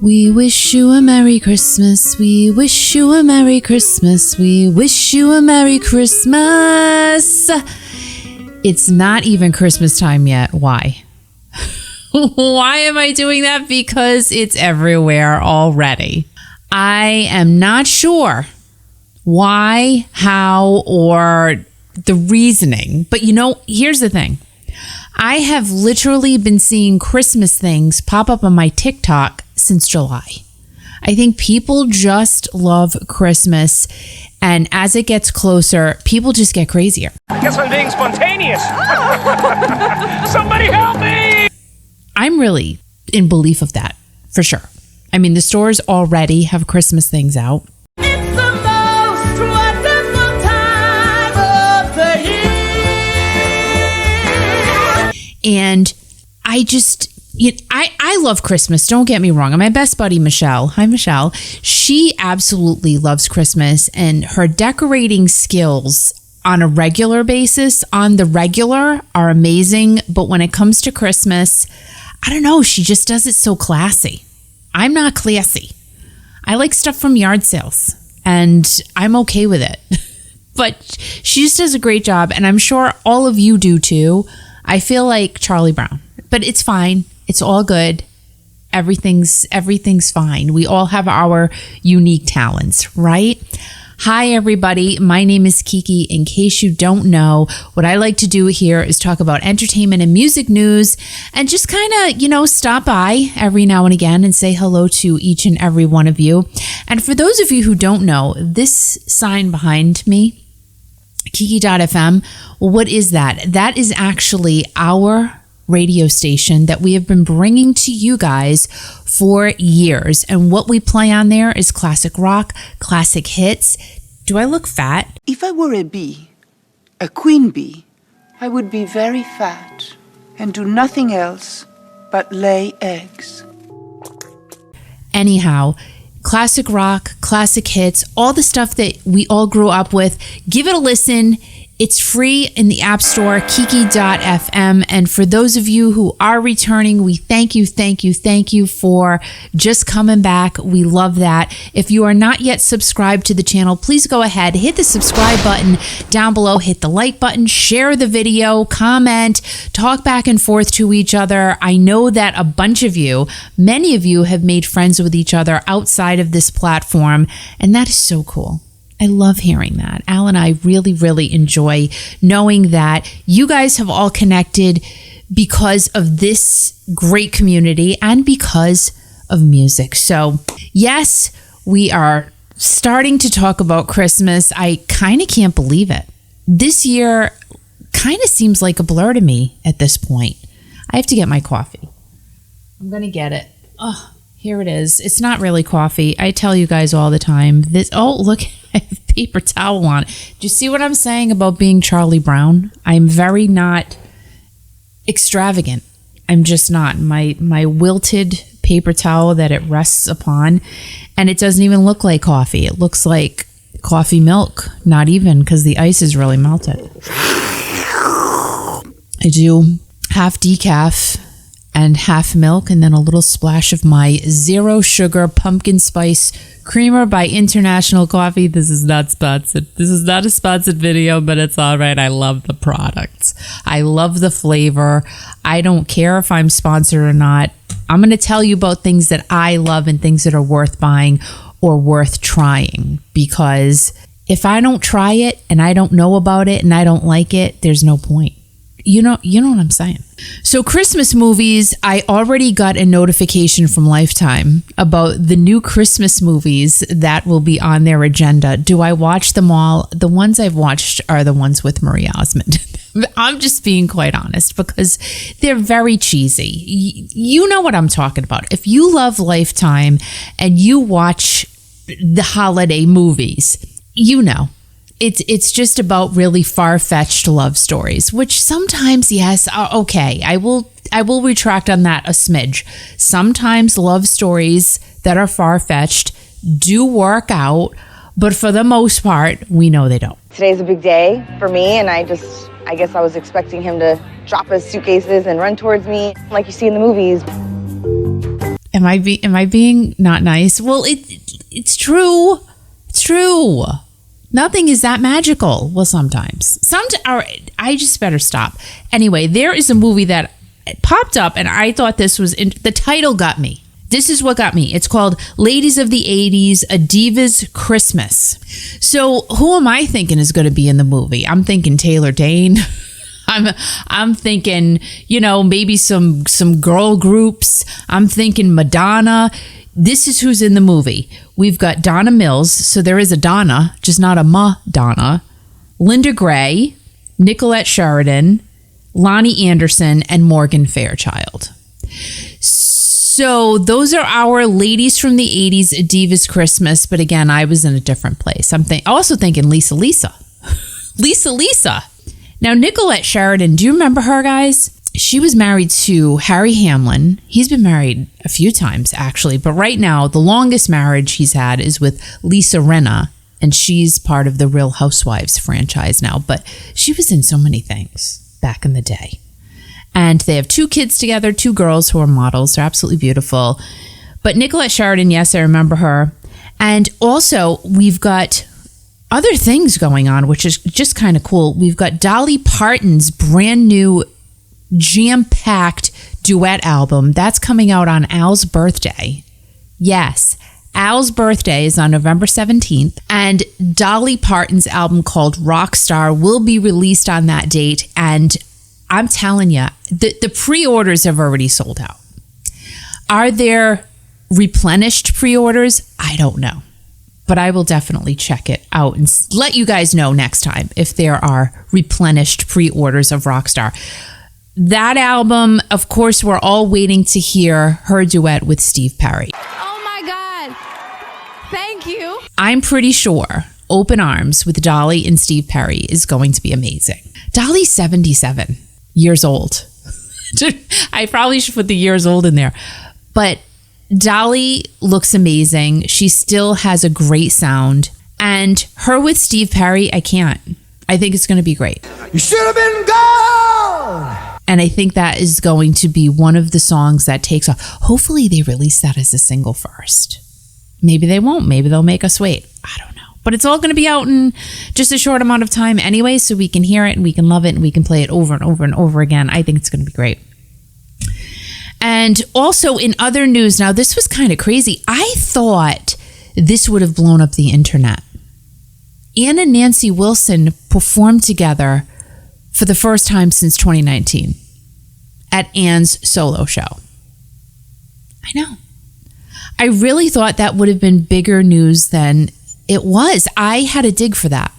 We wish you a Merry Christmas. We wish you a Merry Christmas. We wish you a Merry Christmas. It's not even Christmas time yet. Why? Why am I doing that? Because it's everywhere already. I am not sure why, how, or the reasoning. But here's the thing. I have literally been seeing Christmas things pop up on my TikTok since July. I think people just love Christmas, and as it gets closer, people just get crazier. I guess I'm being spontaneous. Somebody help me! I'm really in belief of that, for sure. I mean, the stores already have Christmas things out. It's the most wonderful time of the year. And I love Christmas. Don't get me wrong. And my best buddy, Michelle, hi, Michelle, she absolutely loves Christmas, and her decorating skills on a regular basis, on the regular, are amazing. But when it comes to Christmas, I don't know, she just does it so classy. I'm not classy. I like stuff from yard sales, and I'm okay with it. But she just does a great job, and I'm sure all of you do too. I feel like Charlie Brown, but it's fine. It's all good. Everything's fine. We all have our unique talents, right? Hi, everybody. My name is Kiki. In case you don't know, what I like to do here is talk about entertainment and music news and just kind of, stop by every now and again and say hello to each and every one of you. And for those of you who don't know, this sign behind me, Kiki.fm, what is that? That is actually our radio station that we have been bringing to you guys for years. And what we play on there is classic rock, classic hits. Do I look fat? If I were a bee, a queen bee, I would be very fat and do nothing else but lay eggs. Anyhow, classic rock, classic hits, all the stuff that we all grew up with. Give it a listen. It's free in the App Store, Kiki.fm. And for those of you who are returning, we thank you for just coming back. We love that. If you are not yet subscribed to the channel, please go ahead, hit the subscribe button down below, hit the like button, share the video, comment, talk back and forth to each other. I know that a bunch of you, many of you have made friends with each other outside of this platform, and that is so cool. I love hearing that. Al and I really, really enjoy knowing that you guys have all connected because of this great community and because of music. So yes, we are starting to talk about Christmas. I kind of can't believe it. This year kind of seems like a blur to me at this point. I have to get my coffee. I'm going to get it. Oh, here it is. It's not really coffee. I tell you guys all the time. Look, I have a paper towel on. Do you see what I'm saying about being Charlie Brown? I'm very not extravagant. I'm just not. My wilted paper towel that it rests upon, and it doesn't even look like coffee. It looks like coffee milk. Not even, because the ice is really melted. I do half decaf and half milk, and then a little splash of my zero sugar pumpkin spice creamer by International Coffee. This is not sponsored. This is not a sponsored video, but it's all right. I love the products. I love the flavor. I don't care if I'm sponsored or not. I'm going to tell you about things that I love and things that are worth buying or worth trying, because if I don't try it and I don't know about it and I don't like it, there's no point. You know what I'm saying? So Christmas movies, I already got a notification from Lifetime about the new Christmas movies that will be on their agenda. Do I watch them all? The ones I've watched are the ones with Marie Osmond. I'm just being quite honest, because they're very cheesy. You know what I'm talking about. If you love Lifetime and you watch the holiday movies, you know. It's just about really far-fetched love stories, which sometimes, yes, okay, I will retract on that a smidge. Sometimes love stories that are far-fetched do work out, but for the most part, we know they don't. Today's a big day for me, and I guess I was expecting him to drop his suitcases and run towards me like you see in the movies. Am I being not nice? Well, it's true. It's true. Nothing is that magical. Well, sometimes. I just better stop. Anyway, there is a movie that popped up, and I thought this was the title got me. This is what got me. It's called Ladies of the 80s, A Diva's Christmas. So who am I thinking is going to be in the movie? I'm thinking Taylor Dayne. I'm thinking, maybe some girl groups. I'm thinking Madonna. This is who's in the movie. We've got Donna Mills. So there is a Donna, just not a Madonna. Linda Gray, Nicolette Sheridan, Lonnie Anderson, and Morgan Fairchild. So those are our ladies from the 80s, A Diva's Christmas. But again, I was in a different place. I'm also thinking Lisa. Lisa. Now, Nicolette Sheridan, do you remember her, guys? She was married to Harry Hamlin. He's been married a few times, actually. But right now, the longest marriage he's had is with Lisa Rinna. And she's part of the Real Housewives franchise now. But she was in so many things back in the day. And they have 2 kids together, 2 girls who are models. They're absolutely beautiful. But Nicolette Sheridan, yes, I remember her. And also, we've got other things going on, which is just kind of cool. We've got Dolly Parton's brand new jam-packed duet album. That's coming out on Al's birthday. Yes, Al's birthday is on November 17th. And Dolly Parton's album called Rockstar will be released on that date. And I'm telling you, the pre-orders have already sold out. Are there replenished pre-orders? I don't know. But I will definitely check it out and let you guys know next time if there are replenished pre-orders of Rockstar. That album, of course, we're all waiting to hear her duet with Steve Perry. Oh my God. Thank you. I'm pretty sure Open Arms with Dolly and Steve Perry is going to be amazing. Dolly's 77 years old. I probably should put the years old in there. But Dolly looks amazing. She still has a great sound. And her with Steve Perry, I can't. I think it's going to be great. You should have been gone. And I think that is going to be one of the songs that takes off. Hopefully they release that as a single first. Maybe they won't. Maybe they'll make us wait. I don't know. But it's all going to be out in just a short amount of time anyway, so we can hear it and we can love it and we can play it over and over and over again. I think it's going to be great. And also in other news, now this was kind of crazy. I thought this would have blown up the internet. Ann and Nancy Wilson performed together for the first time since 2019 at Ann's solo show. I know. I really thought that would have been bigger news than it was. I had to dig for that.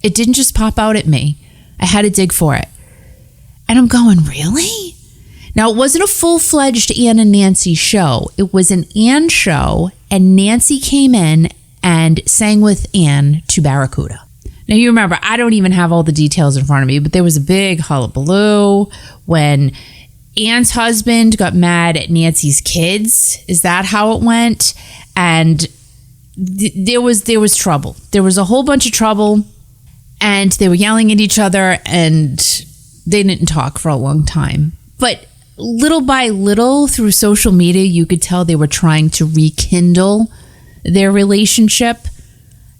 It didn't just pop out at me. I had to dig for it. And I'm going, really? Now, it wasn't a full-fledged Ann and Nancy show. It was an Ann show, and Nancy came in and sang with Ann to Barracuda. Now, you remember, I don't even have all the details in front of me, but there was a big hullabaloo when Ann's husband got mad at Nancy's kids. Is that how it went? And there was trouble. There was a whole bunch of trouble, and they were yelling at each other, and they didn't talk for a long time. But little by little, through social media, you could tell they were trying to rekindle their relationship.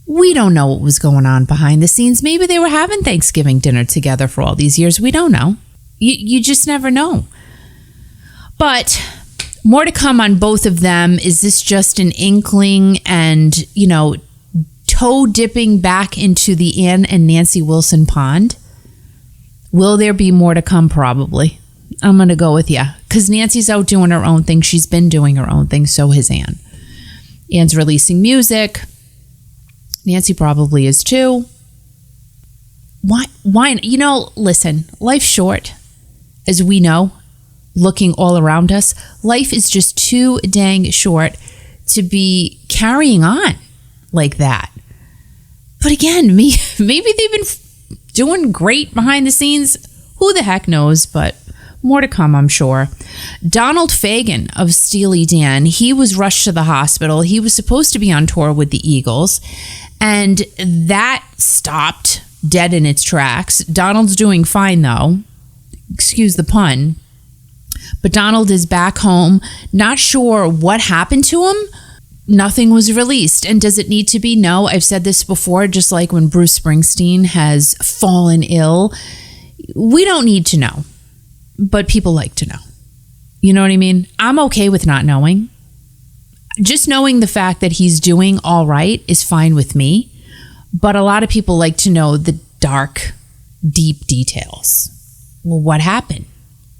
We don't know what was going on behind the scenes. Maybe they were having Thanksgiving dinner together for all these years. We don't know. You just never know. But more to come on both of them. Is this just an inkling and, toe dipping back into the Ann and Nancy Wilson pond? Will there be more to come? Probably. I'm going to go with you. Because Nancy's out doing her own thing. She's been doing her own thing. So has Ann. Ann's releasing music. Nancy probably is too. Why? Listen, life's short. As we know, looking all around us, life is just too dang short to be carrying on like that. But again, maybe they've been doing great behind the scenes. Who the heck knows? But more to come, I'm sure. Donald Fagen of Steely Dan, he was rushed to the hospital. He was supposed to be on tour with the Eagles, and that stopped dead in its tracks. Donald's doing fine, though. Excuse the pun. But Donald is back home, not sure what happened to him. Nothing was released. And does it need to be? No, I've said this before, just like when Bruce Springsteen has fallen ill. We don't need to know, but people like to know. You know what I mean? I'm okay with not knowing. Just knowing the fact that he's doing all right is fine with me. But a lot of people like to know the dark, deep details. Well, what happened?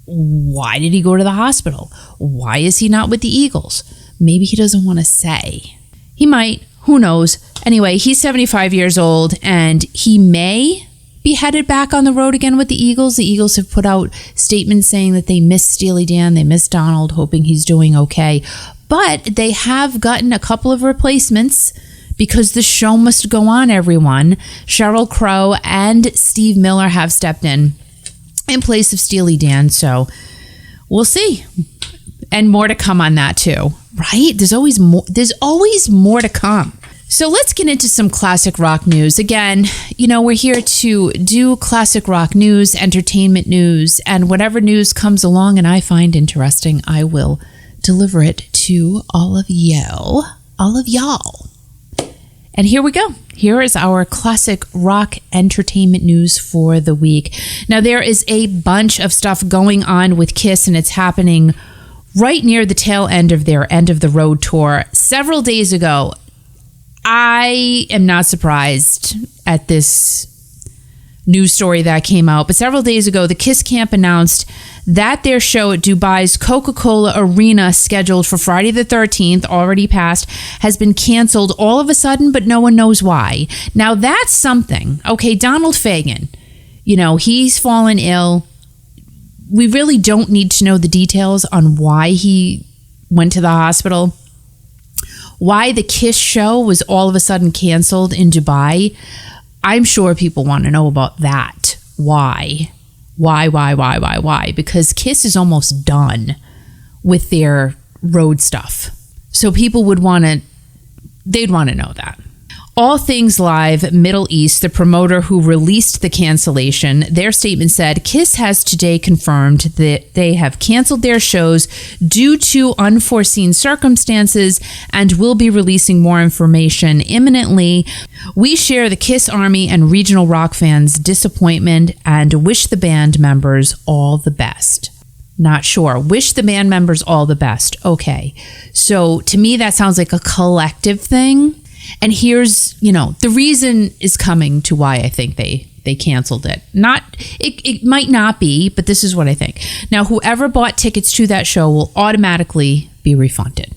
Why did he go to the hospital? Why is he not with the Eagles? Maybe he doesn't want to say. He might. Who knows? Anyway, he's 75 years old and he may be headed back on the road again with the Eagles. The Eagles have put out statements saying that they miss Steely Dan, they miss Donald, hoping he's doing okay. But they have gotten a couple of replacements because the show must go on, everyone. Sheryl Crow and Steve Miller have stepped in place of Steely Dan. So we'll see. And more to come on that too, right? There's always more to come. So let's get into some classic rock news. Again, we're here to do classic rock news, entertainment news, and whatever news comes along and I find interesting, I will deliver it to all of y'all. And here we go. Here is our classic rock entertainment news for the week. Now, there is a bunch of stuff going on with Kiss, and it's happening right near the tail end of their End of the Road tour. Several days ago, I am not surprised at this news story that came out, but several days ago, the Kiss camp announced that their show at Dubai's Coca-Cola Arena, scheduled for Friday the 13th, already passed, has been canceled all of a sudden, but no one knows why. Now, that's something. Okay, Donald Fagen, he's fallen ill. We really don't need to know the details on why he went to the hospital. Why the Kiss show was all of a sudden canceled in Dubai. I'm sure people want to know about that. Why? Because Kiss is almost done with their road stuff. So people they'd want to know that. All Things Live Middle East, the promoter who released the cancellation, their statement said, Kiss has today confirmed that they have canceled their shows due to unforeseen circumstances and will be releasing more information imminently. We share the Kiss Army and regional rock fans' disappointment and wish the band members all the best. Not sure. Wish the band members all the best. Okay. So to me, that sounds like a collective thing. And here's, the reason is coming to why I think they canceled it. It might not be, but this is what I think. Now, whoever bought tickets to that show will automatically be refunded.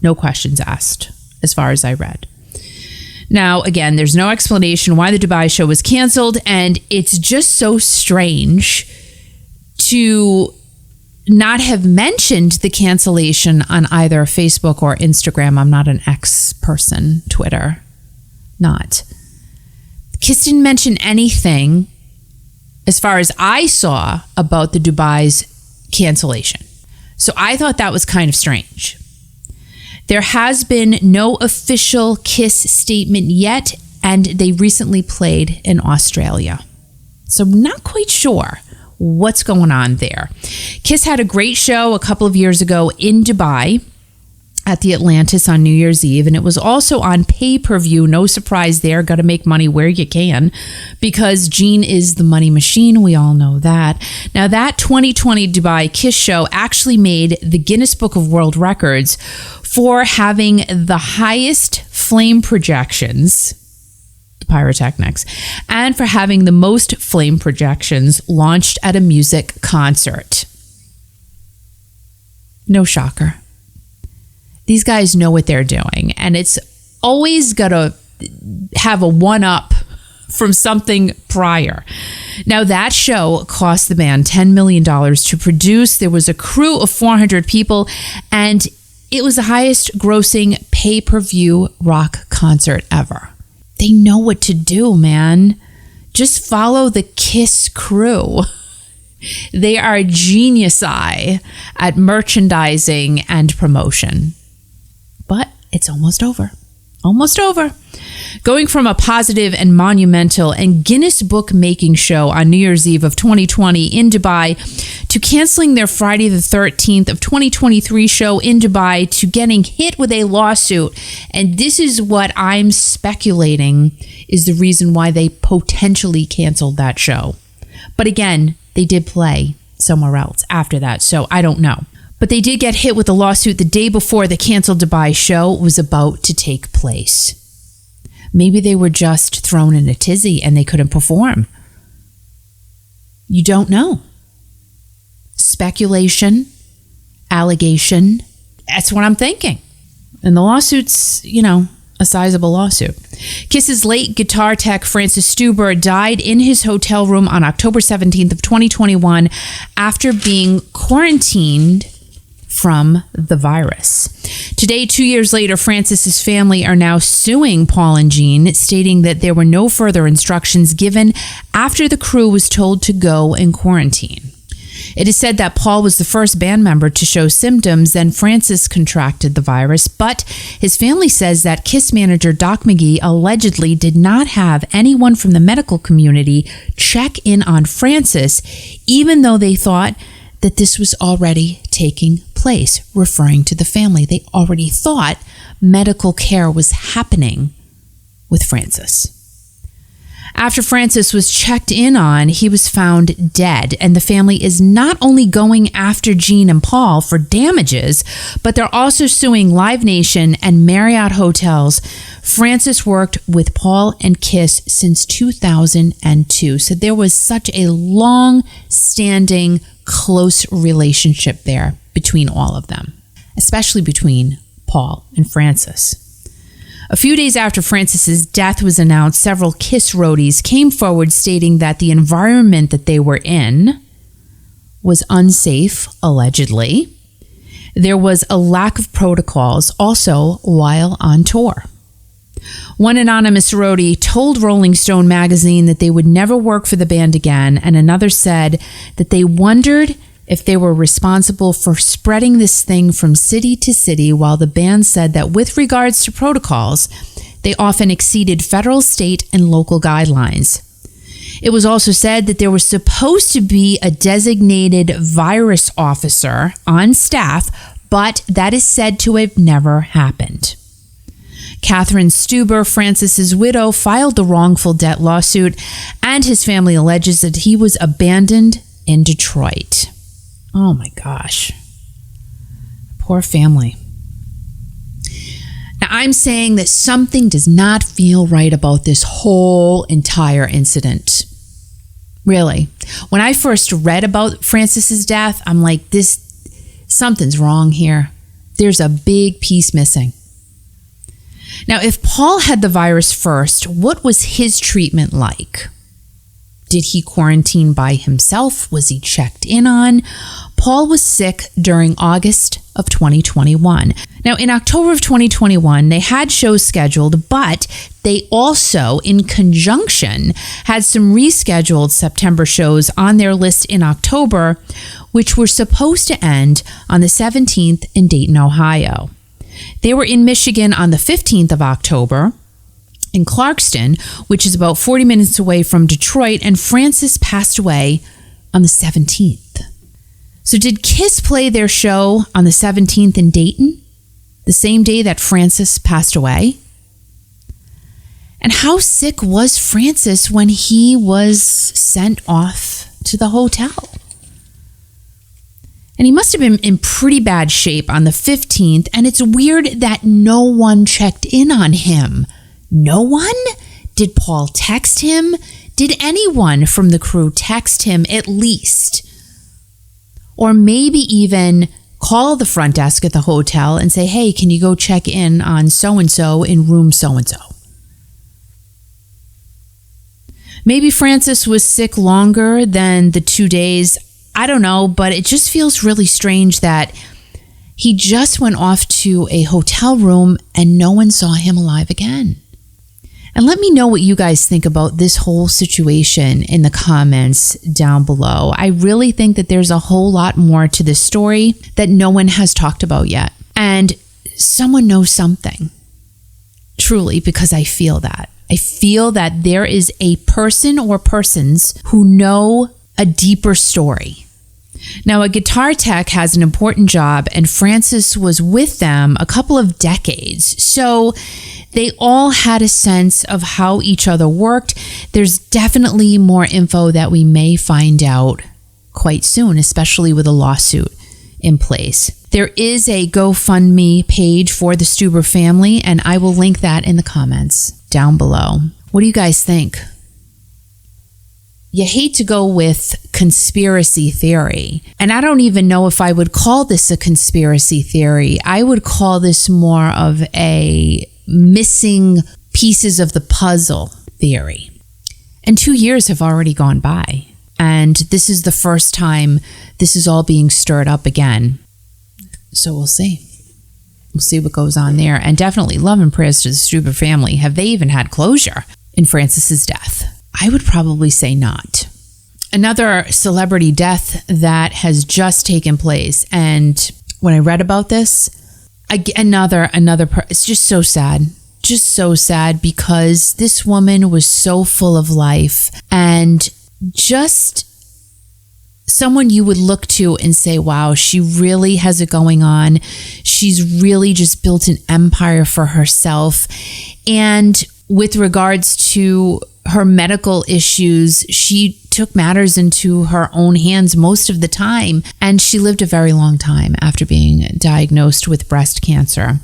No questions asked, as far as I read. Now, again, there's no explanation why the Dubai show was canceled, and it's just so strange to not have mentioned the cancellation on either Facebook or Instagram. I'm not an X person, Twitter. Not. Kiss didn't mention anything, as far as I saw, about the Dubai's cancellation. So I thought that was kind of strange. There has been no official Kiss statement yet, and they recently played in Australia. So I'm not quite sure what's going on there. Kiss had a great show a couple of years ago in Dubai at the Atlantis on New Year's Eve, and it was also on pay-per-view. No surprise there. Got to make money where you can, because Gene is the money machine. We all know that. Now, that 2020 Dubai Kiss show actually made the Guinness Book of World Records for having the highest flame projections, pyrotechnics, and for having the most flame projections launched at a music concert. No shocker. These guys know what they're doing, and it's always got to have a one-up from something prior. Now, that show cost the band $10 million to produce. There was a crew of 400 people, and it was the highest grossing pay-per-view rock concert ever. They know what to do, man. Just follow the Kiss crew. They are genius-eye at merchandising and promotion. But it's almost over. Almost over. Going from a positive and monumental and Guinness Book making show on New Year's Eve of 2020 in Dubai to canceling their Friday the 13th of 2023 show in Dubai to getting hit with a lawsuit. And this is what I'm speculating is the reason why they potentially canceled that show. But again, they did play somewhere else after that, so I don't know. But they did get hit with a lawsuit the day before the canceled Dubai show was about to take place. Maybe they were just thrown in a tizzy and they couldn't perform. You don't know. Speculation, allegation, that's what I'm thinking. And the lawsuit's, a sizable lawsuit. Kiss's late guitar tech, Francis Stuber, died in his hotel room on October 17th of 2021 after being quarantined from the virus. Today, 2 years later, Francis's family are now suing Paul and Jean, stating that there were no further instructions given after the crew was told to go in quarantine. It is said that Paul was the first band member to show symptoms, then Francis contracted the virus, but his family says that Kiss manager Doc McGee allegedly did not have anyone from the medical community check in on Francis, even though they thought that this was already taking place, referring to the family. They already thought medical care was happening with Francis. After Francis was checked in on, he was found dead, and the family is not only going after Jean and Paul for damages, but they're also suing Live Nation and Marriott Hotels. Francis worked with Paul and Kiss since 2002, so there was such a long-standing, close relationship there between all of them, especially between Paul and Francis. A few days after Francis's death was announced, several Kiss roadies came forward stating that the environment that they were in was unsafe, allegedly. There was a lack of protocols also while on tour. One anonymous roadie told Rolling Stone magazine that they would never work for the band again, and another said that they wondered if they were responsible for spreading this thing from city to city, while the band said that with regards to protocols, they often exceeded federal, state, and local guidelines. It was also said that there was supposed to be a designated virus officer on staff, but that is said to have never happened. Catherine Stuber, Francis's widow, filed the wrongful debt lawsuit, and his family alleges that he was abandoned in Detroit. Oh my gosh. Poor family. Now, I'm saying that something does not feel right about this whole entire incident. Really. When I first read about Francis's death, I'm like, something's wrong here. There's a big piece missing. Now, if Paul had the virus first, what was his treatment like? Did he quarantine by himself? Was he checked in on? Paul was sick during August of 2021. Now, in October of 2021, they had shows scheduled, but they also, in conjunction, had some rescheduled September shows on their list in October, which were supposed to end on the 17th in Dayton, Ohio. They were in Michigan on the 15th of October, in Clarkston, which is about 40 minutes away from Detroit, and Francis passed away on the 17th. So did Kiss play their show on the 17th in Dayton, the same day that Francis passed away? And how sick was Francis when he was sent off to the hotel? And he must have been in pretty bad shape on the 15th, and it's weird that no one checked in on him. No one? Did Paul text him? Did anyone from the crew text him at least? Or maybe even call the front desk at the hotel and say, hey, can you go check in on so-and-so in room so-and-so? Maybe Francis was sick longer than the 2 days. I don't know, but it just feels really strange that he just went off to a hotel room and no one saw him alive again. And let me know what you guys think about this whole situation in the comments down below. I really think that there's a whole lot more to this story that no one has talked about yet. And someone knows something. Truly. truly, because I feel that. I feel that there is a person or persons who know a deeper story. Now, a guitar tech has an important job, and Frances was with them a couple of decades. So they all had a sense of how each other worked. There's definitely more info that we may find out quite soon, especially with a lawsuit in place. There is a GoFundMe page for the Stuber family, and I will link that in the comments down below. What do you guys think? You hate to go with conspiracy theory, and I don't even know if I would call this a conspiracy theory. I would call this more of a missing pieces of the puzzle theory. And 2 years have already gone by, and this is the first time this is all being stirred up again. So we'll see. We'll see what goes on there. And definitely love and prayers to the Stuber family. Have they even had closure in Frances's death? I would probably say not. Another celebrity death that has just taken place, and when I read about this, it's just so sad because this woman was so full of life and just someone you would look to and say, wow, she really has it going on. She's really just built an empire for herself. And with regards to her medical issues, she took matters into her own hands most of the time, and she lived a very long time after being diagnosed with breast cancer.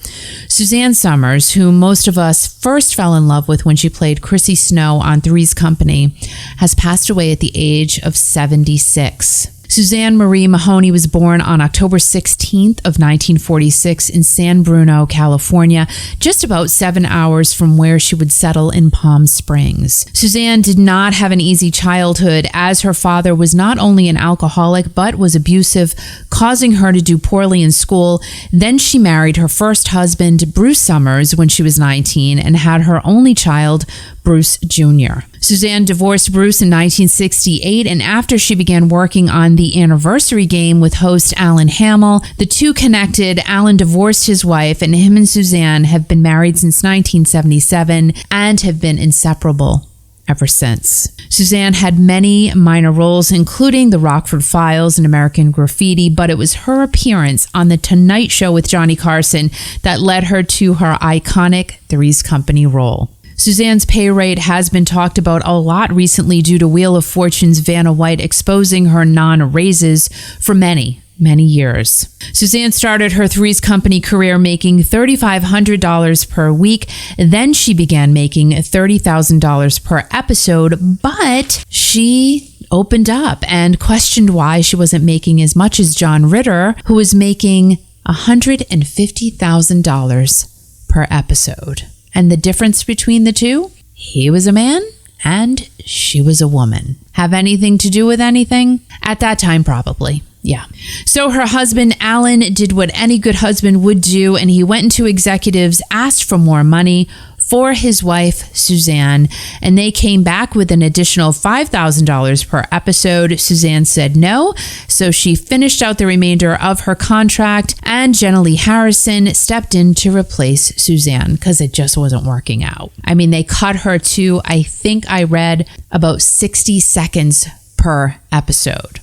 Suzanne Somers, who most of us first fell in love with when she played Chrissy Snow on Three's Company, has passed away at the age of 76. Suzanne Marie Mahoney was born on October 16th of 1946 in San Bruno, California, just about 7 hours from where she would settle in Palm Springs. Suzanne did not have an easy childhood, as her father was not only an alcoholic but was abusive, causing her to do poorly in school. Then she married her first husband, Bruce Somers, when she was 19 and had her only child, Bruce Jr. Suzanne divorced Bruce in 1968, and after she began working on The Anniversary Game with host Alan Hamill, the two connected. Alan divorced his wife, and him and Suzanne have been married since 1977 and have been inseparable ever since. Suzanne had many minor roles, including The Rockford Files and American Graffiti, but it was her appearance on The Tonight Show with Johnny Carson that led her to her iconic Three's Company role. Suzanne's pay rate has been talked about a lot recently due to Wheel of Fortune's Vanna White exposing her non-raises for many years. Suzanne started her Three's Company career making $3,500 per week. Then she began making $30,000 per episode, but she opened up and questioned why she wasn't making as much as John Ritter, who was making $150,000 per episode. And the difference between the two? He was a man and she was a woman. Have anything to do with anything? At that time, probably. Yeah. So her husband, Alan, did what any good husband would do, and he went into executives, asked for more money for his wife, Suzanne, and they came back with an additional $5,000 per episode. Suzanne said no, so she finished out the remainder of her contract, and Jenna Lee Harrison stepped in to replace Suzanne because it just wasn't working out. I mean, they cut her to, I think I read, about 60 seconds per episode.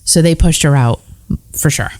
So they pushed her out for sure.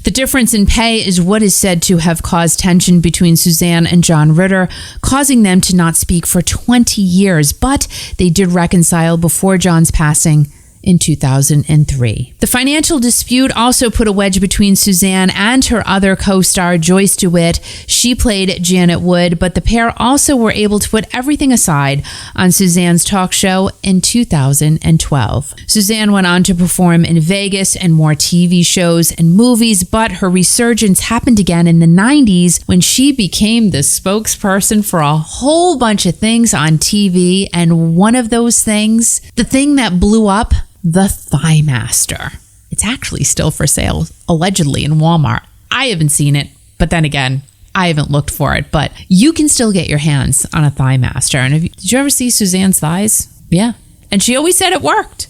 The difference in pay is what is said to have caused tension between Suzanne and John Ritter, causing them to not speak for 20 years, but they did reconcile before John's passing in 2003. The financial dispute also put a wedge between Suzanne and her other co-star, Joyce DeWitt. She played Janet Wood, but the pair also were able to put everything aside on Suzanne's talk show in 2012. Suzanne went on to perform in Vegas and more TV shows and movies, but her resurgence happened again in the 90s when she became the spokesperson for a whole bunch of things on TV, and one of those things, the thing that blew up, the Thigh Master. It's actually still for sale, allegedly, in Walmart. I haven't seen it, but then again, I haven't looked for it, but you can still get your hands on a Thigh Master. And did you ever see Suzanne's thighs? Yeah. And she always said it worked.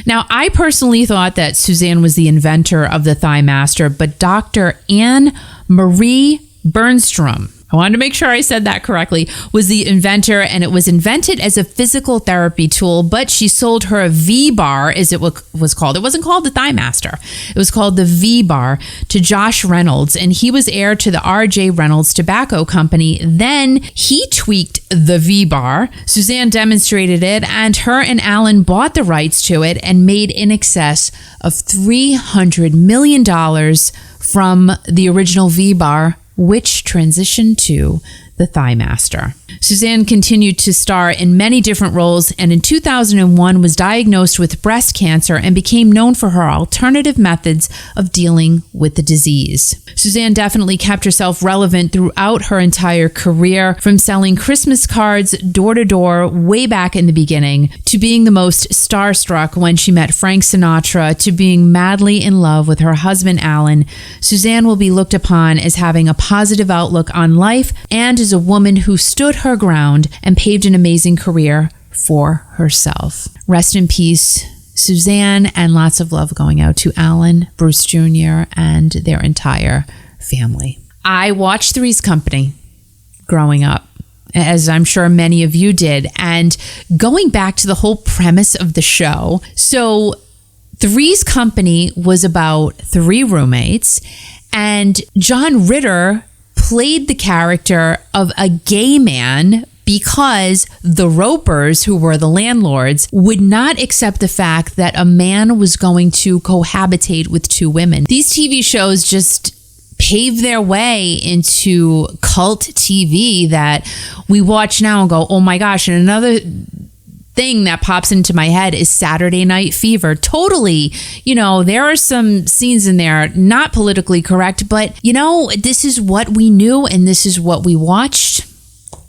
Now, I personally thought that Suzanne was the inventor of the Thigh Master, but Dr. Anne Marie Bernstrom, I wanted to make sure I said that correctly, was the inventor, and it was invented as a physical therapy tool, but she sold her V-Bar, as it was called. It wasn't called the Thigh Master. It was called the V-Bar to Josh Reynolds, and he was heir to the R.J. Reynolds Tobacco Company. Then he tweaked the V-Bar. Suzanne demonstrated it, and her and Alan bought the rights to it and made in excess of $300 million from the original V-Bar, which transitioned to the Thigh Master. Suzanne continued to star in many different roles, and in 2001 was diagnosed with breast cancer and became known for her alternative methods of dealing with the disease. Suzanne definitely kept herself relevant throughout her entire career, from selling Christmas cards door to door way back in the beginning, to being the most starstruck when she met Frank Sinatra, to being madly in love with her husband Alan. Suzanne will be looked upon as having a positive outlook on life and as a woman who stood her ground and paved an amazing career for herself. Rest in peace, Suzanne, and lots of love going out to Alan, Bruce Jr., and their entire family. I watched Three's Company growing up, as I'm sure many of you did, and going back to the whole premise of the show. So Three's Company was about three roommates, and John Ritter played the character of a gay man because the Ropers, who were the landlords, would not accept the fact that a man was going to cohabitate with two women. These TV shows just paved their way into cult TV that we watch now and go, oh my gosh. And another thing that pops into my head is Saturday Night Fever. Totally, there are some scenes in there not politically correct, but this is what we knew and this is what we watched.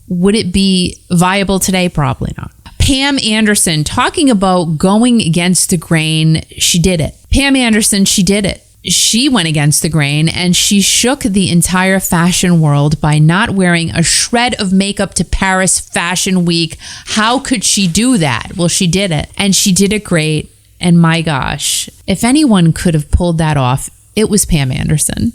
Would it be viable today? Probably not. Pam Anderson, talking about going against the grain, she did it. Pam Anderson, she did it. She went against the grain and she shook the entire fashion world by not wearing a shred of makeup to Paris Fashion Week. How could she do that? Well, she did it, and she did it great. And my gosh, if anyone could have pulled that off, it was Pam Anderson.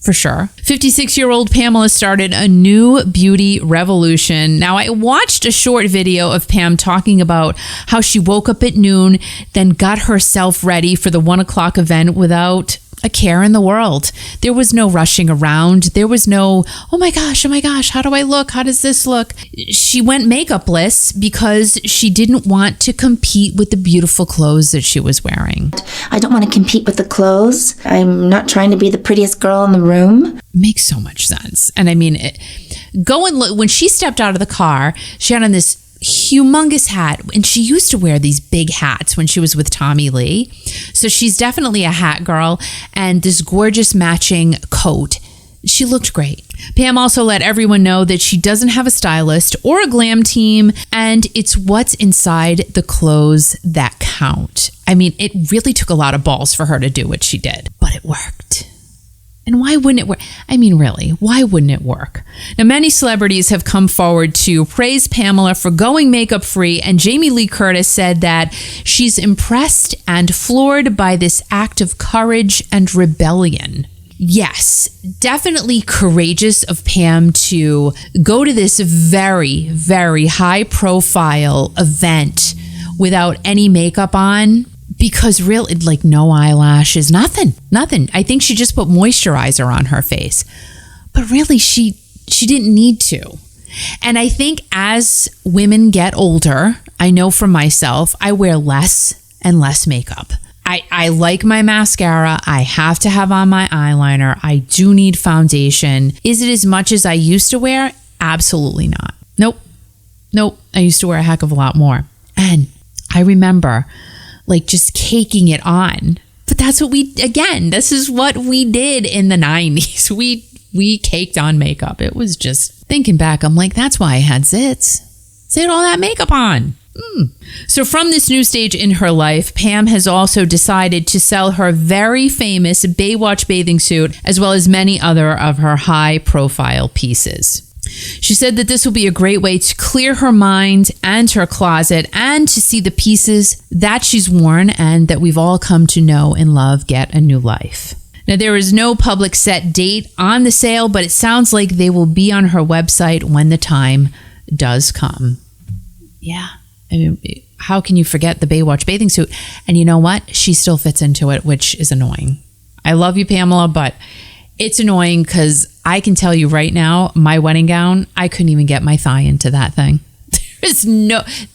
For sure. 56-year-old Pamela started a new beauty revolution. Now, I watched a short video of Pam talking about how she woke up at noon, then got herself ready for the 1 o'clock event without a care in the world. There was no rushing around. There was no, oh my gosh, how do I look? How does this look? She went makeupless because she didn't want to compete with the beautiful clothes that she was wearing. I don't want to compete with the clothes. I'm not trying to be the prettiest girl in the room. Makes so much sense. And I mean, go and look. When she stepped out of the car, she had on this humongous hat, and she used to wear these big hats when she was with Tommy Lee. So she's definitely a hat girl, and this gorgeous matching coat. She looked great. Pam also let everyone know that she doesn't have a stylist or a glam team, and it's what's inside the clothes that count. I mean, it really took a lot of balls for her to do what she did, but it worked. And why wouldn't it work? I mean, really, why wouldn't it work? Now, many celebrities have come forward to praise Pamela for going makeup free, and Jamie Lee Curtis said that she's impressed and floored by this act of courage and rebellion. Yes, definitely courageous of Pam to go to this very, very high profile event without any makeup on. Because really, like, no eyelashes, nothing. I think she just put moisturizer on her face. But really, she didn't need to. And I think as women get older, I know for myself, I wear less and less makeup. I like my mascara. I have to have on my eyeliner. I do need foundation. Is it as much as I used to wear? Absolutely not. Nope. I used to wear a heck of a lot more. And I remember like just caking it on. But that's what this is what we did in the 90s. We caked on makeup. It was just, thinking back, I'm like, that's why I had zits. They had all that makeup on. So from this new stage in her life, Pam has also decided to sell her very famous Baywatch bathing suit, as well as many other of her high-profile pieces. She said that this will be a great way to clear her mind and her closet, and to see the pieces that she's worn and that we've all come to know and love get a new life. Now, there is no public set date on the sale, but it sounds like they will be on her website when the time does come. Yeah. I mean, how can you forget the Baywatch bathing suit? And you know what? She still fits into it, which is annoying. I love you, Pamela, but it's annoying because I can tell you right now, my wedding gown, I couldn't even get my thigh into that thing.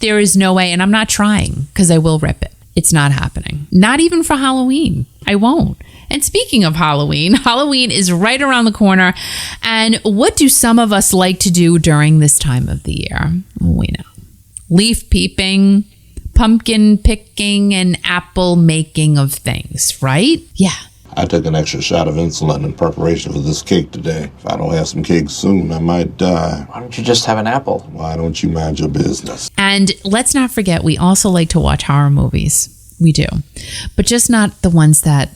There is no way. And I'm not trying because I will rip it. It's not happening. Not even for Halloween. I won't. And speaking of Halloween, Halloween is right around the corner. And what do some of us like to do during this time of the year? We know. Leaf peeping, pumpkin picking, and apple making of things, right? Yeah. I took an extra shot of insulin in preparation for this cake today. If I don't have some cake soon, I might die. Why don't you just have an apple? Why don't you mind your business? And let's not forget, we also like to watch horror movies. We do. But just not the ones that,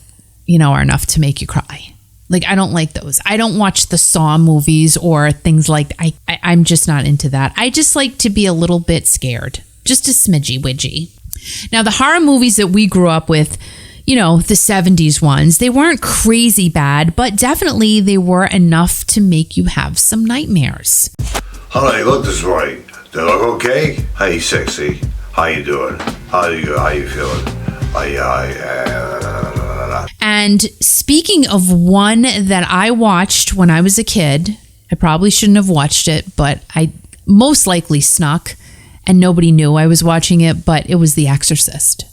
are enough to make you cry. Like, I don't like those. I don't watch the Saw movies or things like that. I'm just not into that. I just like to be a little bit scared. Just a smidgy widgy. Now, the horror movies that we grew up with, the 70s ones, they weren't crazy bad, but definitely they were enough to make you have some nightmares. Honey, look this way. They look okay? Hey, sexy. How you doing? How you feeling? And speaking of one that I watched when I was a kid, I probably shouldn't have watched it, but I most likely snuck and nobody knew I was watching it, but it was The Exorcist.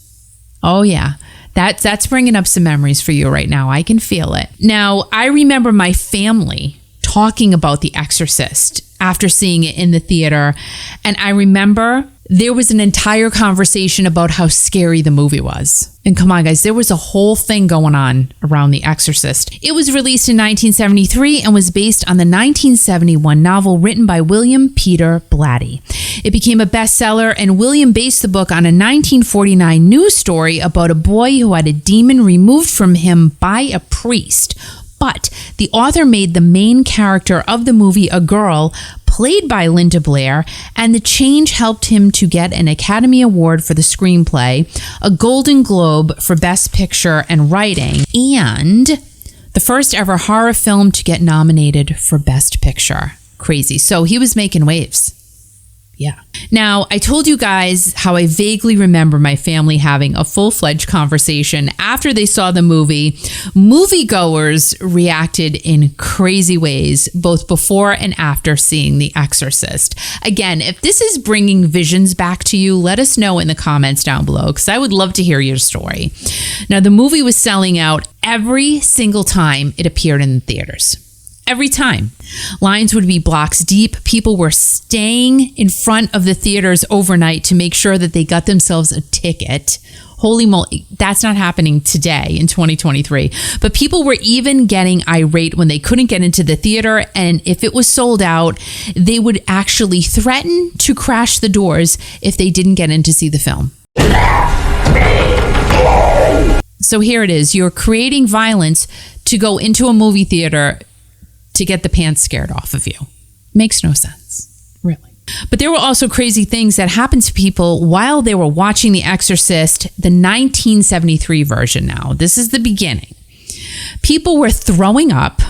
Oh yeah. That's bringing up some memories for you right now. I can feel it. Now, I remember my family talking about The Exorcist after seeing it in the theater. And I remember there was an entire conversation about how scary the movie was. And come on, guys, there was a whole thing going on around The Exorcist. It was released in 1973 and was based on the 1971 novel written by William Peter Blatty. It became a bestseller, and William based the book on a 1949 news story about a boy who had a demon removed from him by a priest. But the author made the main character of the movie a girl, played by Linda Blair, and the change helped him to get an Academy Award for the screenplay, a Golden Globe for Best Picture and Writing, and the first ever horror film to get nominated for Best Picture. Crazy. So he was making waves. Yeah. Now, I told you guys how I vaguely remember my family having a full-fledged conversation after they saw the movie. Moviegoers reacted in crazy ways, both before and after seeing The Exorcist. Again, if this is bringing visions back to you, let us know in the comments down below, because I would love to hear your story. Now, the movie was selling out every single time it appeared in the theaters. Every time. Lines would be blocks deep. People were staying in front of the theaters overnight to make sure that they got themselves a ticket. Holy moly, that's not happening today in 2023. But people were even getting irate when they couldn't get into the theater, and if it was sold out, they would actually threaten to crash the doors if they didn't get in to see the film. So here it is. You're creating violence to go into a movie theater to get the pants scared off of you. Makes no sense, really. But there were also crazy things that happened to people while they were watching The Exorcist, the 1973 version now. This is the beginning. People were throwing up.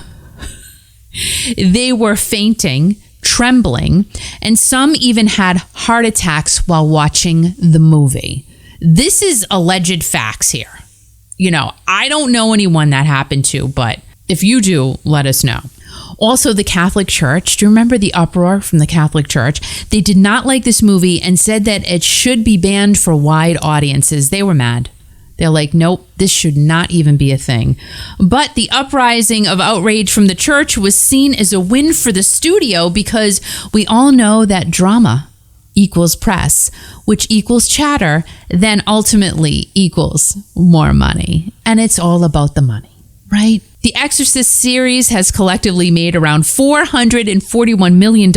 They were fainting, trembling, and some even had heart attacks while watching the movie. This is alleged facts here. I don't know anyone that happened to, but if you do, let us know. Also, the Catholic Church, do you remember the uproar from the Catholic Church? They did not like this movie and said that it should be banned for wide audiences. They were mad. They're like, nope, this should not even be a thing. But the uprising of outrage from the church was seen as a win for the studio, because we all know that drama equals press, which equals chatter, then ultimately equals more money. And it's all about the money, right? The Exorcist series has collectively made around $441 million,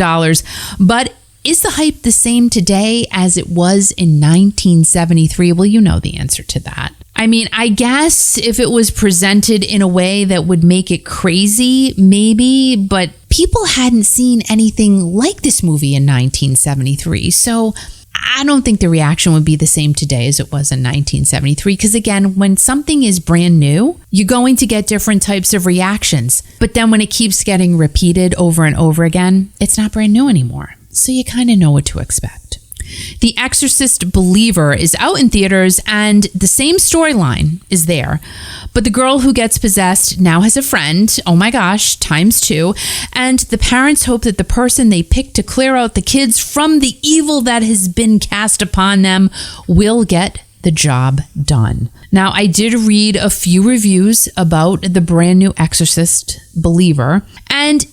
but is the hype the same today as it was in 1973? Well, you know the answer to that. I mean, I guess if it was presented in a way that would make it crazy, maybe, but people hadn't seen anything like this movie in 1973. So I don't think the reaction would be the same today as it was in 1973. Because again, when something is brand new, you're going to get different types of reactions. But then when it keeps getting repeated over and over again, it's not brand new anymore. So you kind of know what to expect. The Exorcist Believer is out in theaters and the same storyline is there. But the girl who gets possessed now has a friend. Oh my gosh, ×2. And the parents hope that the person they pick to clear out the kids from the evil that has been cast upon them will get the job done. Now, I did read a few reviews about the brand new Exorcist Believer, and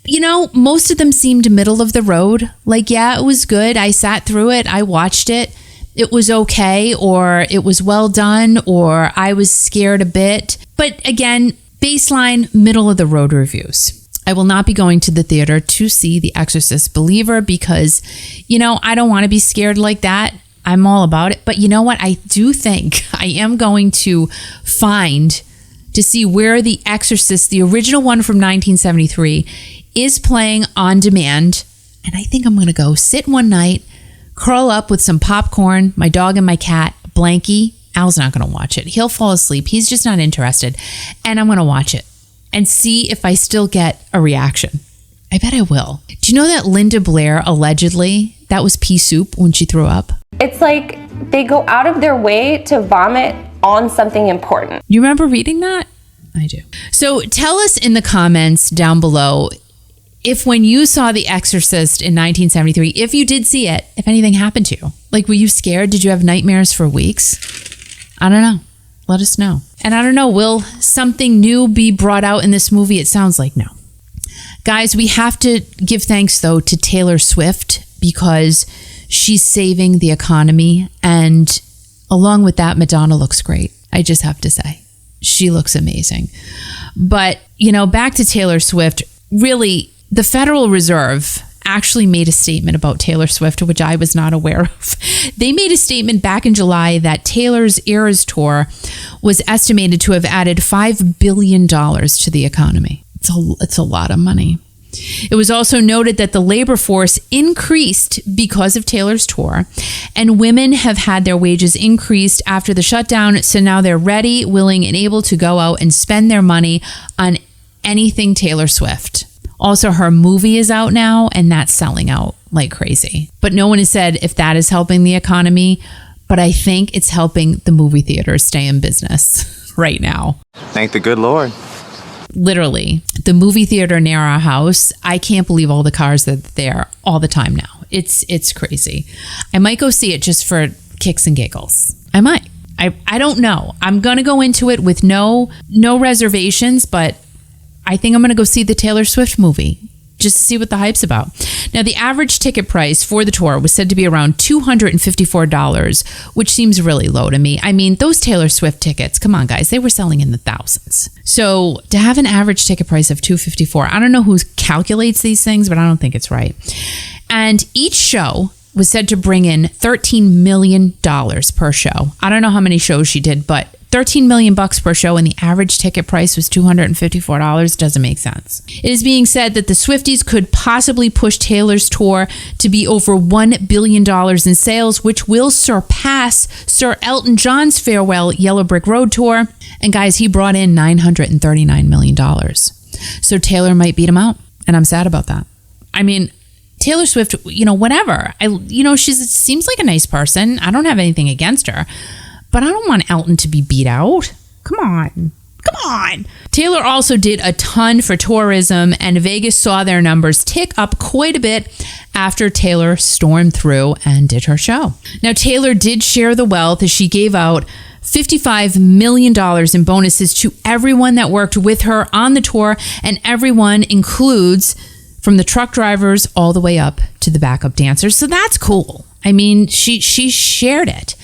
you know, most of them seemed middle of the road. Like, yeah, it was good. I sat through it. I watched it. It was okay, or it was well done, or I was scared a bit. But again, baseline, middle of the road reviews. I will not be going to the theater to see The Exorcist Believer because, you know, I don't want to be scared like that. I'm all about it. But you know what? I do think I am going to see where The Exorcist, the original one from 1973, is playing on demand. And I think I'm going to go sit one night, curl up with some popcorn, my dog and my cat, Blanky. Al's not going to watch it. He'll fall asleep. He's just not interested. And I'm going to watch it and see if I still get a reaction. I bet I will. Do you know that Linda Blair allegedly, that was pea soup when she threw up? It's like they go out of their way to vomit on something important. You remember reading that? I do. So tell us in the comments down below if when you saw The Exorcist in 1973, if you did see it, if anything happened to you. Like, were you scared? Did you have nightmares for weeks? I don't know. Let us know. And I don't know, will something new be brought out in this movie? It sounds like no. Guys, we have to give thanks, though, to Taylor Swift because she's saving the economy. And along with that, Madonna looks great. I just have to say. She looks amazing. But, you know, back to Taylor Swift, really, the Federal Reserve actually made a statement about Taylor Swift, which I was not aware of. They made a statement back in July that Taylor's Eras Tour was estimated to have added $5 billion to the economy. It's a lot of money. It was also noted that the labor force increased because of Taylor's tour, and women have had their wages increased after the shutdown, so now they're ready, willing, and able to go out and spend their money on anything Taylor Swift. Also, her movie is out now, and that's selling out like crazy. But no one has said if that is helping the economy, but I think it's helping the movie theaters stay in business right now. Thank the good Lord. Literally, the movie theater near our house, I can't believe all the cars that are there all the time now. It's crazy. I might go see it just for kicks and giggles. I might. I don't know. I'm going to go into it with no reservations, but I think I'm going to go see the Taylor Swift movie just to see what the hype's about. Now, the average ticket price for the tour was said to be around $254, which seems really low to me. I mean, those Taylor Swift tickets, come on, guys, they were selling in the thousands. So to have an average ticket price of $254, I don't know who calculates these things, but I don't think it's right. And each show was said to bring in $13 million per show. I don't know how many shows she did, but $13 million per show and the average ticket price was $254 doesn't make sense. It is being said that the Swifties could possibly push Taylor's tour to be over $1 billion in sales, which will surpass Sir Elton John's farewell Yellow Brick Road tour. And guys, he brought in $939 million. So Taylor might beat him out. And I'm sad about that. I mean, Taylor Swift, whatever. She seems like a nice person. I don't have anything against her. But I don't want Elton to be beat out. Come on. Taylor also did a ton for tourism, and Vegas saw their numbers tick up quite a bit after Taylor stormed through and did her show. Now, Taylor did share the wealth as she gave out $55 million in bonuses to everyone that worked with her on the tour, and everyone includes from the truck drivers all the way up to the backup dancers. So that's cool. I mean, she shared it.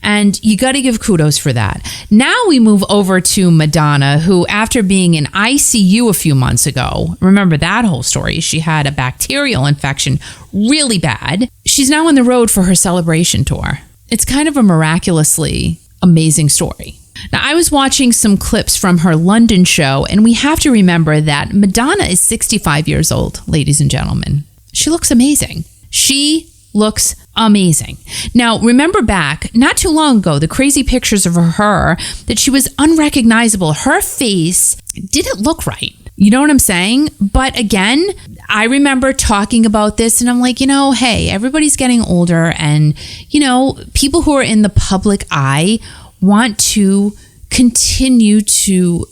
And you got to give kudos for that. Now we move over to Madonna, who after being in ICU a few months ago, remember that whole story, she had a bacterial infection really bad. She's now on the road for her celebration tour. It's kind of a miraculously amazing story. Now, I was watching some clips from her London show, and we have to remember that Madonna is 65 years old, ladies and gentlemen. She looks amazing. She looks amazing. Now, remember back not too long ago, the crazy pictures of her that she was unrecognizable. Her face didn't look right. You know what I'm saying? But again, I remember talking about this and I'm like, hey, everybody's getting older and, people who are in the public eye want to continue to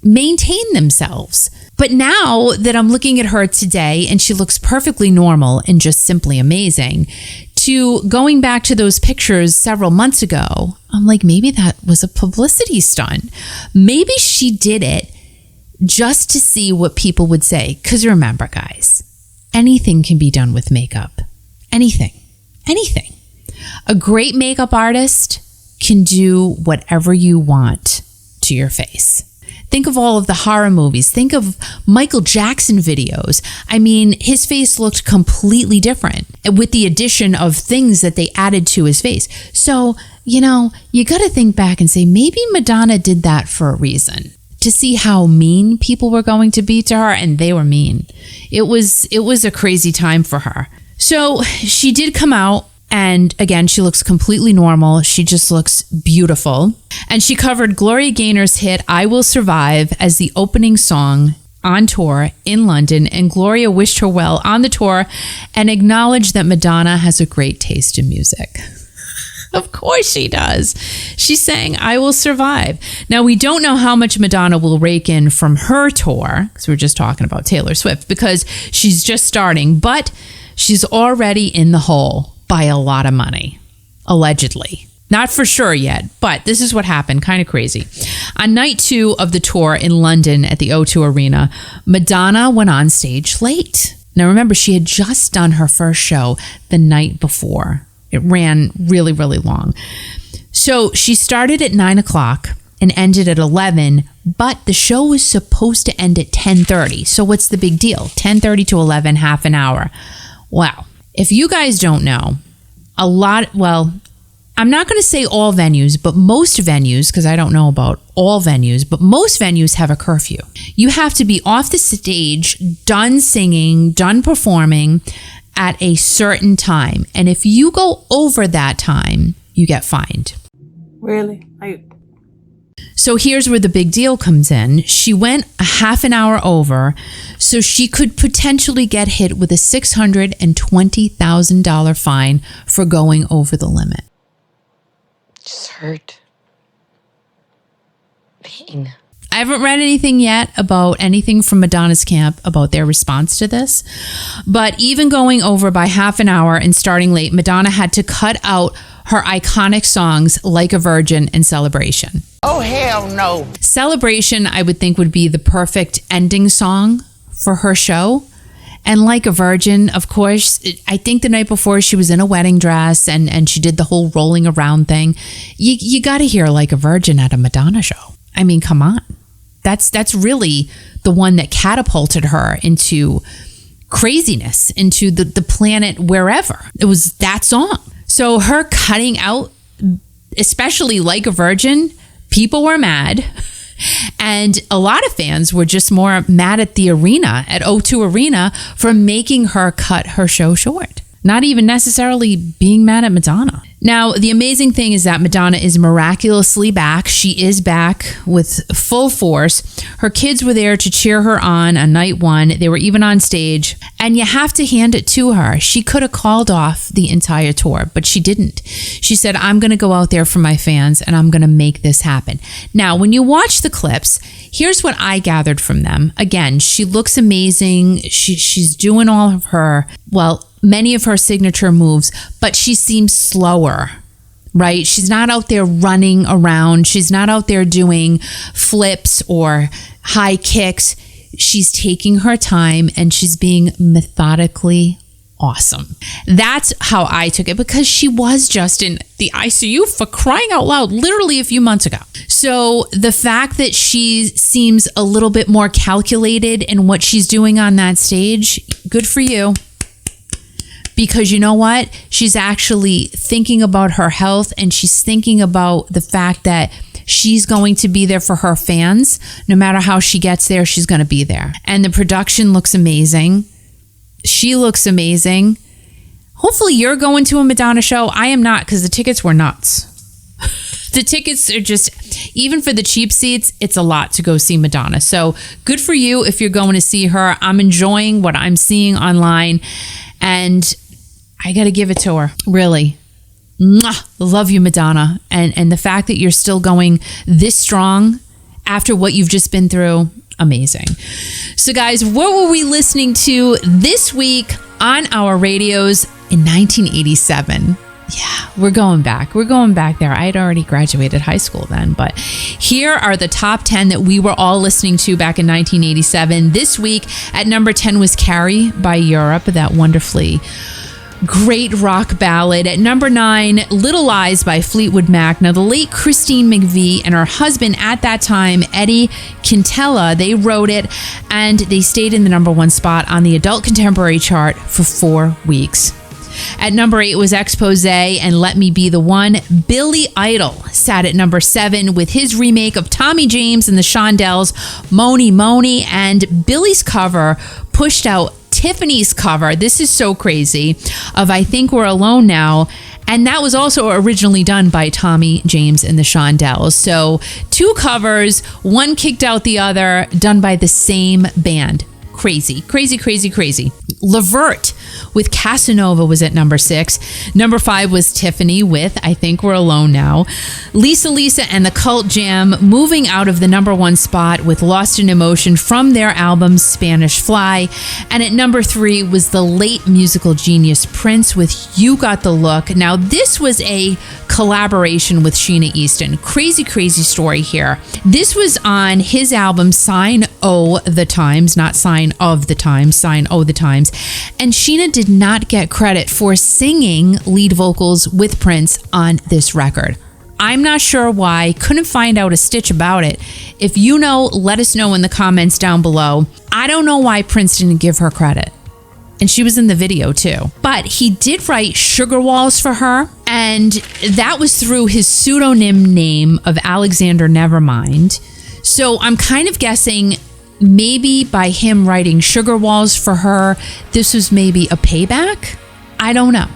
maintain themselves. But now that I'm looking at her today and she looks perfectly normal and just simply amazing, to going back to those pictures several months ago, I'm like, maybe that was a publicity stunt. Maybe she did it just to see what people would say. Because remember, guys, anything can be done with makeup. Anything. A great makeup artist can do whatever you want to your face. Think of all of the horror movies. Think of Michael Jackson videos. I mean, his face looked completely different with the addition of things that they added to his face. So, you got to think back and say, maybe Madonna did that for a reason. To see how mean people were going to be to her, and they were mean. It was a crazy time for her. So she did come out, and again, she looks completely normal. She just looks beautiful. And she covered Gloria Gaynor's hit, I Will Survive, as the opening song on tour in London. And Gloria wished her well on the tour and acknowledged that Madonna has a great taste in music. Of course she does. She sang, I Will Survive. Now, we don't know how much Madonna will rake in from her tour, because we're just talking about Taylor Swift, because she's just starting, but she's already in the hole by a lot of money, allegedly. Not for sure yet, but this is what happened. Kind of crazy. On night 2 of the tour in London at the O2 Arena, Madonna went on stage late. Now, remember, she had just done her first show the night before. It ran really, really long. So she started at 9 o'clock and ended at 11, but the show was supposed to end at 10:30. So what's the big deal? 10:30 to 11, half an hour. Wow. If you guys don't know, I'm not going to say all venues, but most venues, because I don't know about all venues, but most venues have a curfew. You have to be off the stage, done singing, done performing at a certain time. And if you go over that time, you get fined. Really? So here's where the big deal comes in. She went a half an hour over, so she could potentially get hit with a $620,000 fine for going over the limit. Just hurt. Pain. I haven't read anything yet about anything from Madonna's camp about their response to this. But even going over by half an hour and starting late, Madonna had to cut out her iconic songs Like a Virgin and Celebration. Oh, hell no. Celebration, I would think, would be the perfect ending song for her show. And Like a Virgin, of course, I think the night before she was in a wedding dress and she did the whole rolling around thing. You got to hear Like a Virgin at a Madonna show. I mean, come on. That's really the one that catapulted her into craziness, into the planet wherever. It was that song. So her cutting out, especially Like a Virgin, people were mad. And a lot of fans were just more mad at the arena, at O2 Arena, for making her cut her show short. Not even necessarily being mad at Madonna. Now, the amazing thing is that Madonna is miraculously back. She is back with full force. Her kids were there to cheer her on night 1. They were even on stage. And you have to hand it to her. She could have called off the entire tour, but she didn't. She said, I'm going to go out there for my fans and I'm going to make this happen. Now, when you watch the clips, here's what I gathered from them. Again, she looks amazing. She's doing all of her, many of her signature moves, but she seems slower, right? She's not out there running around. She's not out there doing flips or high kicks. She's taking her time and she's being methodically awesome. That's how I took it, because she was just in the ICU, for crying out loud, literally a few months ago. So the fact that she seems a little bit more calculated in what she's doing on that stage, good for you. Because you know what? She's actually thinking about her health, and she's thinking about the fact that she's going to be there for her fans. No matter how she gets there, she's going to be there. And the production looks amazing. She looks amazing. Hopefully you're going to a Madonna show. I am not, because the tickets were nuts. The tickets are just, even for the cheap seats, it's a lot to go see Madonna. So good for you if you're going to see her. I'm enjoying what I'm seeing online, and I got to give it to her. Really. Mwah! Love you, Madonna. And the fact that you're still going this strong after what you've just been through, amazing. So guys, what were we listening to this week on our radios in 1987? Yeah, we're going back. We're going back there. I had already graduated high school then, but here are the top 10 that we were all listening to back in 1987. This week at number 10 was Carrie by Europe, that wonderfully great rock ballad. At number 9, Little Lies by Fleetwood Mac. Now, the late Christine McVie and her husband at that time, Eddie Quintella, they wrote it, and they stayed in the number 1 spot on the adult contemporary chart for 4 weeks. At number 8 was Expose and Let Me Be the One. Billy Idol sat at number 7 with his remake of Tommy James and the Shondells, Moni Moni, and Billy's cover pushed out Tiffany's cover. This is so crazy, of I Think We're Alone Now. And that was also originally done by Tommy James and the Shondells. So 2 covers, one kicked out the other, done by the same band. Crazy, crazy, crazy, crazy. Levert with Casanova was at number 6. Number 5 was Tiffany with I Think We're Alone Now. Lisa and the Cult Jam moving out of the number 1 spot with Lost in Emotion from their album Spanish Fly. And at number 3 was the late musical genius Prince with You Got the Look. Now, this was a collaboration with Sheena Easton. Crazy, crazy story here. This was on his album Sign O' the Times, not Sign of the Times, Sign O' the Times. And Sheena did not get credit for singing lead vocals with Prince on this record. I'm not sure why. Couldn't find out a stitch about it. If you know, let us know in the comments down below. I don't know why Prince didn't give her credit. And she was in the video too. But he did write Sugar Walls for her, and that was through his pseudonym name of Alexander Nevermind. So I'm kind of guessing maybe by him writing Sugar Walls for her, this was maybe a payback? I don't know.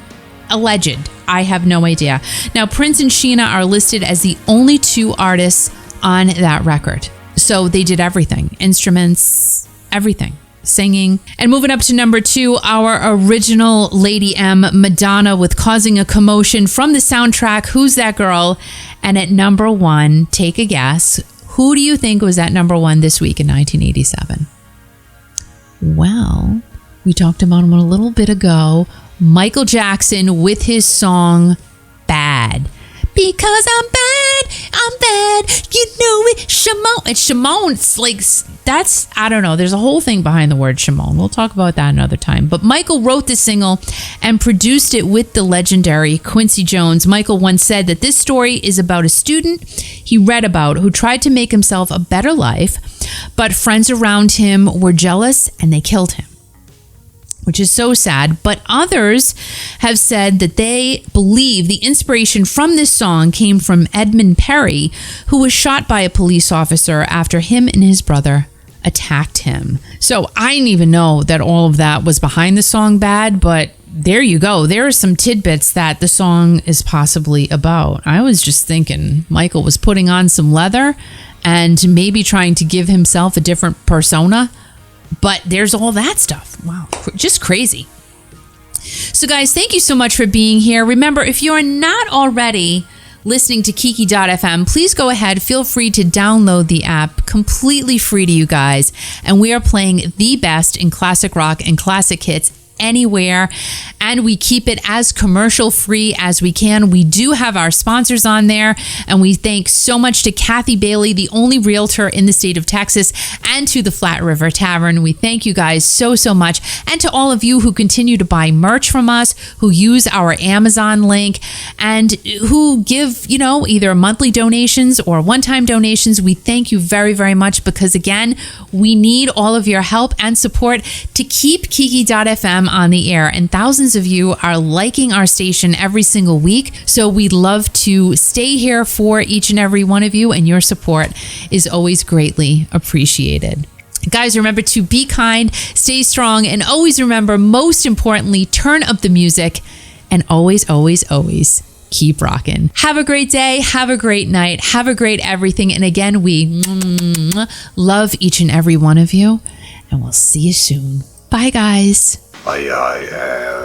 Alleged. I have no idea. Now, Prince and Sheena are listed as the only 2 artists on that record. So they did everything. Instruments, everything. Singing. And moving up to number 2, our original Lady M, Madonna with Causing a Commotion from the soundtrack Who's That Girl? And at number 1, take a guess. Who do you think was at number 1 this week in 1987? Well, we talked about him a little bit ago. Michael Jackson with his song Bad. Because I'm bad, you know it, Shimon. It's Shimon. It's like, that's, I don't know. There's a whole thing behind the word Shimon. We'll talk about that another time. But Michael wrote the single and produced it with the legendary Quincy Jones. Michael once said that this story is about a student he read about who tried to make himself a better life, but friends around him were jealous and they killed him, which is so sad. But others have said that they believe the inspiration from this song came from Edmund Perry, who was shot by a police officer after him and his brother attacked him. So I didn't even know that all of that was behind the song Bad, but there you go. There are some tidbits that the song is possibly about. I was just thinking Michael was putting on some leather and maybe trying to give himself a different persona. But there's all that stuff. Wow, just crazy. So guys, thank you so much for being here. Remember, if you're not already listening to Kiki.fm, please go ahead. Feel free to download the app, completely free to you guys. And we are playing the best in classic rock and classic hits anywhere, and we keep it as commercial free as we can. We do have our sponsors on there, and we thank so much to Kathy Bailey, the only realtor in the state of Texas, and to the Flat River Tavern. We thank you guys so much, and to all of you who continue to buy merch from us, who use our Amazon link, and who give, either monthly donations or one-time donations. We thank you very much, because again, we need all of your help and support to keep Kiki.fm on the air, and thousands of you are liking our station every single week, so we'd love to stay here for each and every one of you, and your support is always greatly appreciated. Guys, remember to be kind, stay strong, and always remember, most importantly, turn up the music and always, always, always keep rocking. Have a great day. Have a great night. Have a great everything. And again, we love each and every one of you, and we'll see you soon. Bye, guys. I